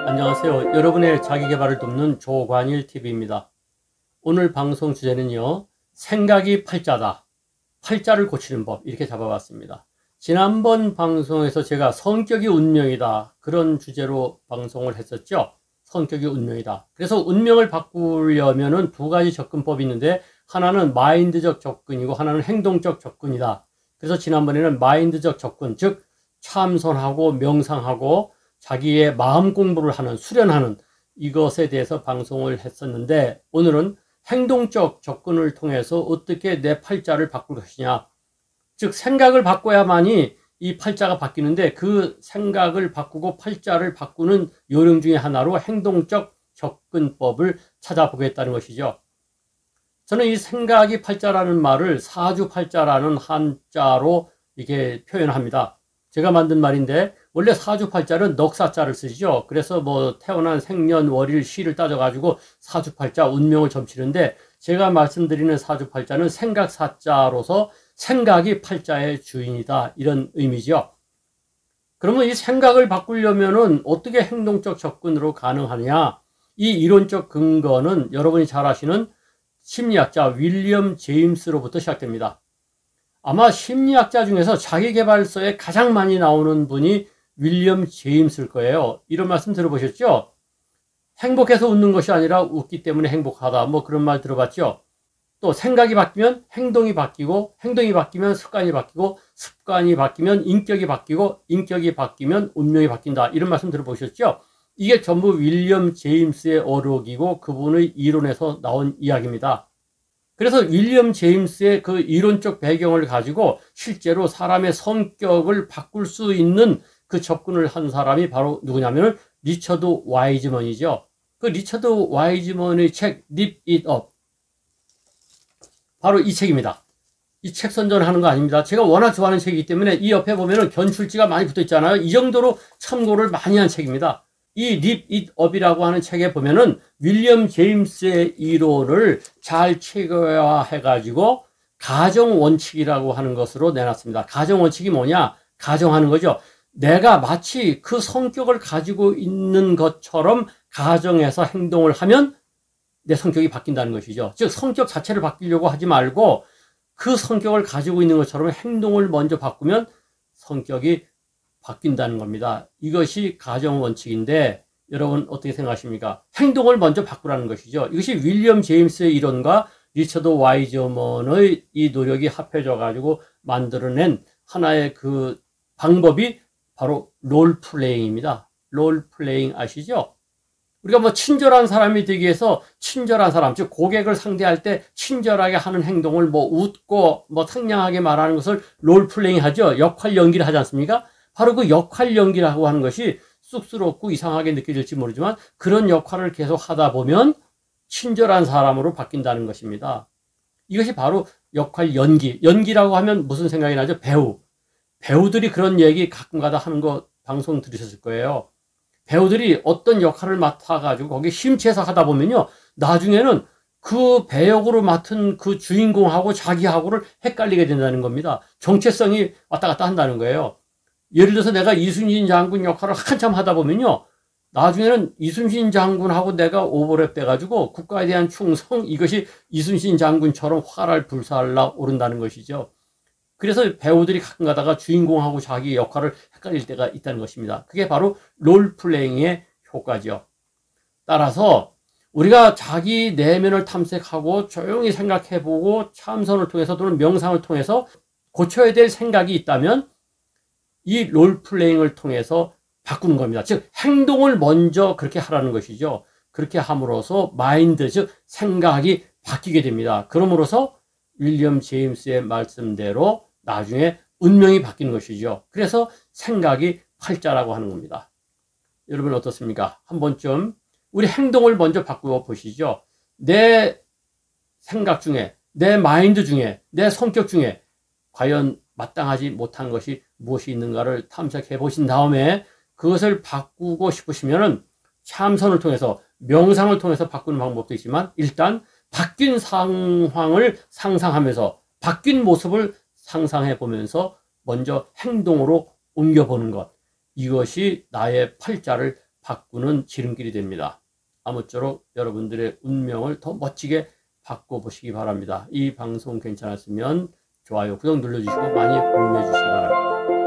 안녕하세요. 여러분의 자기계발을 돕는 조관일TV입니다. 오늘 방송 주제는요, 생각이 팔자다. 팔자를 고치는 법, 이렇게 잡아봤습니다. 지난번 방송에서 제가 성격이 운명이다, 그런 주제로 방송을 했었죠. 성격이 운명이다. 그래서 운명을 바꾸려면은 두 가지 접근법이 있는데, 하나는 마인드적 접근이고 하나는 행동적 접근이다. 그래서 지난번에는 마인드적 접근, 즉 참선하고 명상하고 자기의 마음 공부를 하는, 수련하는 이것에 대해서 방송을 했었는데, 오늘은 행동적 접근을 통해서 어떻게 내 팔자를 바꿀 것이냐, 즉 생각을 바꿔야만이 이 팔자가 바뀌는데, 그 생각을 바꾸고 팔자를 바꾸는 요령 중에 하나로 행동적 접근법을 찾아보겠다는 것이죠. 저는 이 생각이 팔자라는 말을 사주팔자라는 한자로 이렇게 표현합니다. 제가 만든 말인데, 원래 사주팔자는 넉사자를 쓰죠. 그래서 뭐 태어난 생년 월일 시를 따져가지고 사주팔자 운명을 점치는데, 제가 말씀드리는 사주팔자는 생각사자로서 생각이 팔자의 주인이다, 이런 의미죠. 그러면 이 생각을 바꾸려면은 어떻게 행동적 접근으로 가능하느냐, 이 이론적 근거는 여러분이 잘 아시는 심리학자 윌리엄 제임스로부터 시작됩니다. 아마 심리학자 중에서 자기계발서에 가장 많이 나오는 분이 윌리엄 제임스일 거예요. 이런 말씀 들어보셨죠? 행복해서 웃는 것이 아니라 웃기 때문에 행복하다, 뭐 그런 말 들어봤죠? 또 생각이 바뀌면 행동이 바뀌고, 행동이 바뀌면 습관이 바뀌고, 습관이 바뀌면 인격이 바뀌고, 인격이 바뀌면 운명이 바뀐다, 이런 말씀 들어보셨죠? 이게 전부 윌리엄 제임스의 어록이고 그분의 이론에서 나온 이야기입니다. 그래서 윌리엄 제임스의 그 이론적 배경을 가지고 실제로 사람의 성격을 바꿀 수 있는 그 접근을 한 사람이 바로 누구냐면 리처드 와이즈먼이죠. 그 리처드 와이즈먼의 책 Live It Up, 바로 이 책입니다. 이 책 선전하는 거 아닙니다. 제가 워낙 좋아하는 책이기 때문에 이 옆에 보면은 견출지가 많이 붙어 있잖아요. 이 정도로 참고를 많이 한 책입니다. 이 Live It Up이라고 하는 책에 보면은 윌리엄 제임스의 이론을 잘 체계화해가지고 가정원칙이라고 하는 것으로 내놨습니다. 가정원칙이 뭐냐? 가정하는 거죠. 내가 마치 그 성격을 가지고 있는 것처럼 가정에서 행동을 하면 내 성격이 바뀐다는 것이죠. 즉 성격 자체를 바뀌려고 하지 말고 그 성격을 가지고 있는 것처럼 행동을 먼저 바꾸면 성격이 바뀐다는 겁니다. 이것이 가정원칙인데 여러분 어떻게 생각하십니까? 행동을 먼저 바꾸라는 것이죠. 이것이 윌리엄 제임스의 이론과 리처드 와이즈먼의 이 노력이 합해져 가지고 만들어낸 하나의 그 방법이 바로 롤플레잉입니다. 롤플레잉 아시죠? 우리가 뭐 친절한 사람이 되기 위해서 친절한 사람, 즉 고객을 상대할 때 친절하게 하는 행동을 뭐 웃고 뭐 상냥하게 말하는 것을 롤플레잉 하죠. 역할 연기를 하지 않습니까? 바로 그 역할 연기라고 하는 것이 쑥스럽고 이상하게 느껴질지 모르지만 그런 역할을 계속 하다 보면 친절한 사람으로 바뀐다는 것입니다. 이것이 바로 역할 연기. 연기라고 하면 무슨 생각이 나죠? 배우. 배우들이 그런 얘기 가끔가다 하는 거 방송 들으셨을 거예요. 배우들이 어떤 역할을 맡아가지고 거기에 심취해서 하다 보면요, 나중에는 그 배역으로 맡은 그 주인공하고 자기하고를 헷갈리게 된다는 겁니다. 정체성이 왔다 갔다 한다는 거예요. 예를 들어서 내가 이순신 장군 역할을 한참 하다 보면요, 나중에는 이순신 장군하고 내가 오버랩 돼가지고 국가에 대한 충성, 이것이 이순신 장군처럼 화를 불살라 오른다는 것이죠. 그래서 배우들이 가끔 가다가 주인공하고 자기 역할을 헷갈릴 때가 있다는 것입니다. 그게 바로 롤플레잉의 효과죠. 따라서 우리가 자기 내면을 탐색하고 조용히 생각해보고 참선을 통해서 또는 명상을 통해서 고쳐야 될 생각이 있다면 이 롤플레잉을 통해서 바꾸는 겁니다. 즉 행동을 먼저 그렇게 하라는 것이죠. 그렇게 함으로써 마인드, 즉 생각이 바뀌게 됩니다. 그러므로서 윌리엄 제임스의 말씀대로 나중에 운명이 바뀌는 것이죠. 그래서 생각이 팔자라고 하는 겁니다. 여러분 어떻습니까? 한 번쯤 우리 행동을 먼저 바꾸어 보시죠. 내 생각 중에, 내 마인드 중에, 내 성격 중에 과연 마땅하지 못한 것이 무엇이 있는가를 탐색해 보신 다음에 그것을 바꾸고 싶으시면은 참선을 통해서, 명상을 통해서 바꾸는 방법도 있지만 일단 바뀐 상황을 상상하면서 바뀐 모습을 상상해 보면서 먼저 행동으로 옮겨보는 것, 이것이 나의 팔자를 바꾸는 지름길이 됩니다. 아무쪼록 여러분들의 운명을 더 멋지게 바꿔보시기 바랍니다. 이 방송 괜찮았으면 좋아요, 구독 눌러주시고 많이 공유해 주시기 바랍니다.